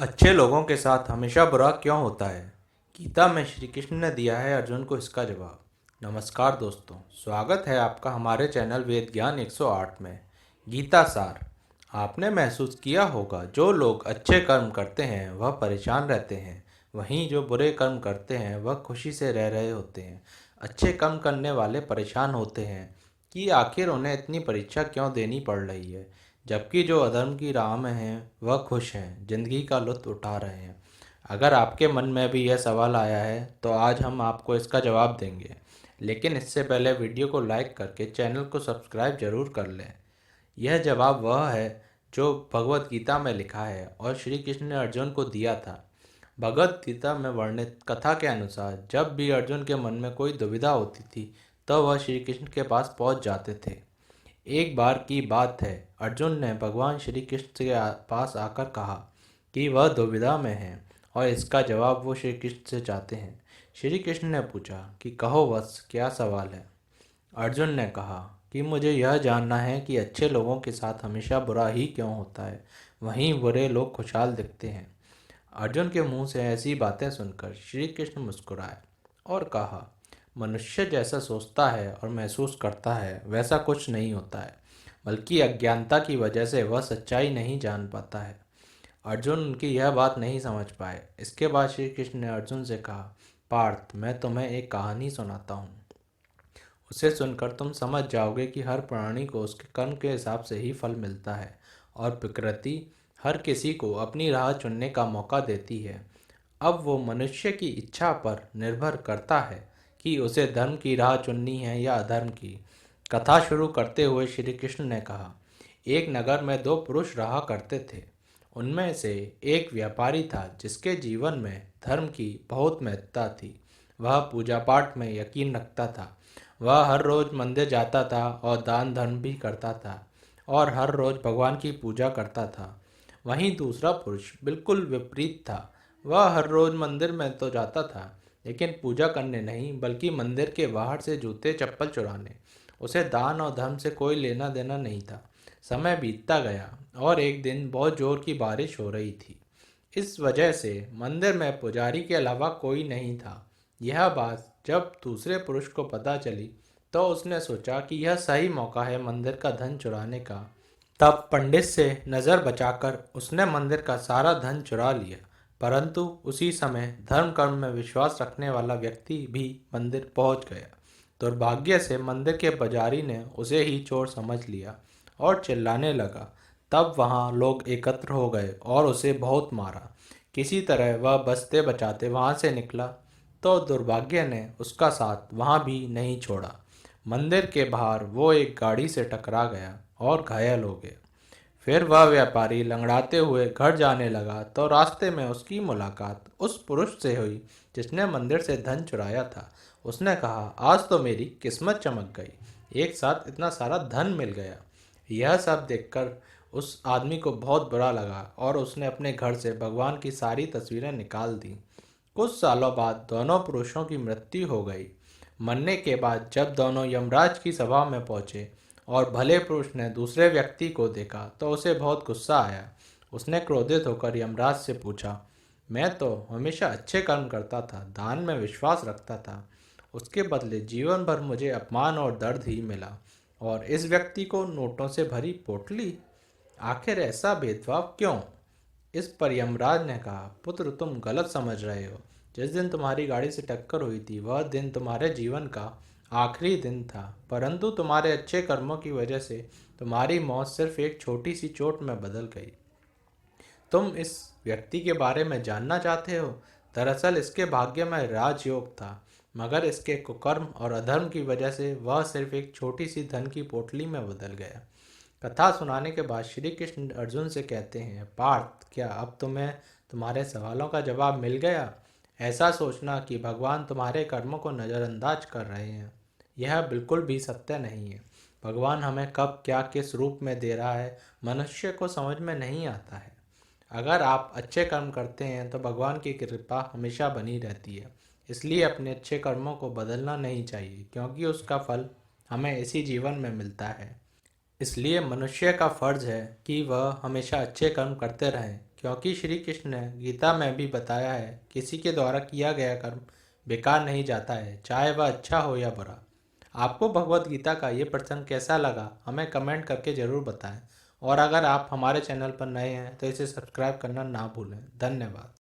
अच्छे लोगों के साथ हमेशा बुरा क्यों होता है? गीता में श्री कृष्ण ने दिया है अर्जुन को इसका जवाब। नमस्कार दोस्तों, स्वागत है आपका हमारे चैनल वेद ज्ञान 108 में। गीता सार। आपने महसूस किया होगा, जो लोग अच्छे कर्म करते हैं वह परेशान रहते हैं, वहीं जो बुरे कर्म करते हैं वह खुशी से रह रहे होते हैं। अच्छे कर्म करने वाले परेशान होते हैं कि आखिर उन्हें इतनी परीक्षा क्यों देनी पड़ रही है, जबकि जो अधर्म की राह में हैं वह खुश हैं, जिंदगी का लुत्फ उठा रहे हैं। अगर आपके मन में भी यह सवाल आया है तो आज हम आपको इसका जवाब देंगे। लेकिन इससे पहले वीडियो को लाइक करके चैनल को सब्सक्राइब जरूर कर लें। यह जवाब वह है जो भगवत गीता में लिखा है और श्री कृष्ण ने अर्जुन को दिया था। भगवत गीता में वर्णित कथा के अनुसार जब भी अर्जुन के मन में कोई दुविधा होती थी तो वह श्री कृष्ण के पास पहुंच जाते थे। एक बार की बात है, अर्जुन ने भगवान श्री कृष्ण के पास आकर कहा कि वह दुविधा में है और इसका जवाब वो श्री कृष्ण से चाहते हैं। श्री कृष्ण ने पूछा कि कहो वत्स, क्या सवाल है? अर्जुन ने कहा कि मुझे यह जानना है कि अच्छे लोगों के साथ हमेशा बुरा ही क्यों होता है, वहीं बुरे लोग खुशहाल दिखते हैं। अर्जुन के मुंह से ऐसी बातें सुनकर श्री कृष्ण मुस्कुराए और कहा, मनुष्य जैसा सोचता है और महसूस करता है वैसा कुछ नहीं होता है, बल्कि अज्ञानता की वजह से वह सच्चाई नहीं जान पाता है। अर्जुन उनकी यह बात नहीं समझ पाए। इसके बाद श्री कृष्ण ने अर्जुन से कहा, पार्थ, मैं तुम्हें एक कहानी सुनाता हूँ। उसे सुनकर तुम समझ जाओगे कि हर प्राणी को उसके कर्म के हिसाब से ही फल मिलता है और प्रकृति हर किसी को अपनी राह चुनने का मौका देती है। अब वो मनुष्य की इच्छा पर निर्भर करता है कि उसे धर्म की राह चुननी है या अधर्म की। कथा शुरू करते हुए श्री कृष्ण ने कहा, एक नगर में दो पुरुष रहा करते थे। उनमें से एक व्यापारी था जिसके जीवन में धर्म की बहुत महत्ता थी। वह पूजा पाठ में यकीन रखता था। वह हर रोज मंदिर जाता था और दान धर्म भी करता था और हर रोज भगवान की पूजा करता था। वहीं दूसरा पुरुष बिल्कुल विपरीत था। वह हर रोज मंदिर में तो जाता था, लेकिन पूजा करने नहीं बल्कि मंदिर के बाहर से जूते चप्पल चुराने। उसे दान और धर्म से कोई लेना देना नहीं था। समय बीतता गया और एक दिन बहुत जोर की बारिश हो रही थी। इस वजह से मंदिर में पुजारी के अलावा कोई नहीं था। यह बात जब दूसरे पुरुष को पता चली तो उसने सोचा कि यह सही मौका है मंदिर का धन चुराने का। तब पंडित से नज़र बचाकर उसने मंदिर का सारा धन चुरा लिया। परंतु उसी समय धर्म कर्म में विश्वास रखने वाला व्यक्ति भी मंदिर पहुंच गया। दुर्भाग्य से मंदिर के पुजारी ने उसे ही चोर समझ लिया और चिल्लाने लगा। तब वहां लोग एकत्र हो गए और उसे बहुत मारा। किसी तरह वह बचते बचाते वहां से निकला तो दुर्भाग्य ने उसका साथ वहां भी नहीं छोड़ा। मंदिर के बाहर वो एक गाड़ी से टकरा गया और घायल हो गया। फिर वह व्यापारी लंगड़ाते हुए घर जाने लगा तो रास्ते में उसकी मुलाकात उस पुरुष से हुई जिसने मंदिर से धन चुराया था। उसने कहा, आज तो मेरी किस्मत चमक गई, एक साथ इतना सारा धन मिल गया। यह सब देखकर उस आदमी को बहुत बुरा लगा और उसने अपने घर से भगवान की सारी तस्वीरें निकाल दी। कुछ सालों बाद दोनों पुरुषों की मृत्यु हो गई। मरने के बाद जब दोनों यमराज की सभा में पहुंचे और भले पुरुष ने दूसरे व्यक्ति को देखा तो उसे बहुत गुस्सा आया। उसने क्रोधित होकर यमराज से पूछा, मैं तो हमेशा अच्छे कर्म करता था, दान में विश्वास रखता था, उसके बदले जीवन भर मुझे अपमान और दर्द ही मिला, और इस व्यक्ति को नोटों से भरी पोटली। आखिर ऐसा भेदभाव क्यों? इस पर यमराज ने कहा, पुत्र, तुम गलत समझ रहे हो। जिस दिन तुम्हारी गाड़ी से टक्कर हुई थी वह दिन तुम्हारे जीवन का आखिरी दिन था, परंतु तुम्हारे अच्छे कर्मों की वजह से तुम्हारी मौत सिर्फ एक छोटी सी चोट में बदल गई। तुम इस व्यक्ति के बारे में जानना चाहते हो? दरअसल इसके भाग्य में राजयोग था, मगर इसके कुकर्म और अधर्म की वजह से वह सिर्फ एक छोटी सी धन की पोटली में बदल गया। कथा सुनाने के बाद श्री कृष्ण अर्जुन से कहते हैं, पार्थ, क्या अब तुम्हें तुम्हारे सवालों का जवाब मिल गया? ऐसा सोचना कि भगवान तुम्हारे कर्मों को नज़रअंदाज कर रहे हैं, यह बिल्कुल भी सत्य नहीं है। भगवान हमें कब क्या किस रूप में दे रहा है, मनुष्य को समझ में नहीं आता है। अगर आप अच्छे कर्म करते हैं तो भगवान की कृपा हमेशा बनी रहती है। इसलिए अपने अच्छे कर्मों को बदलना नहीं चाहिए, क्योंकि उसका फल हमें इसी जीवन में मिलता है। इसलिए मनुष्य का फर्ज है कि वह हमेशा अच्छे कर्म करते रहें, क्योंकि श्री कृष्ण ने गीता में भी बताया है, किसी के द्वारा किया गया कर्म बेकार नहीं जाता है, चाहे वह अच्छा हो या बुरा। आपको भगवत गीता का ये प्रसंग कैसा लगा, हमें कमेंट करके ज़रूर बताएं। और अगर आप हमारे चैनल पर नए हैं तो इसे सब्सक्राइब करना ना भूलें। धन्यवाद।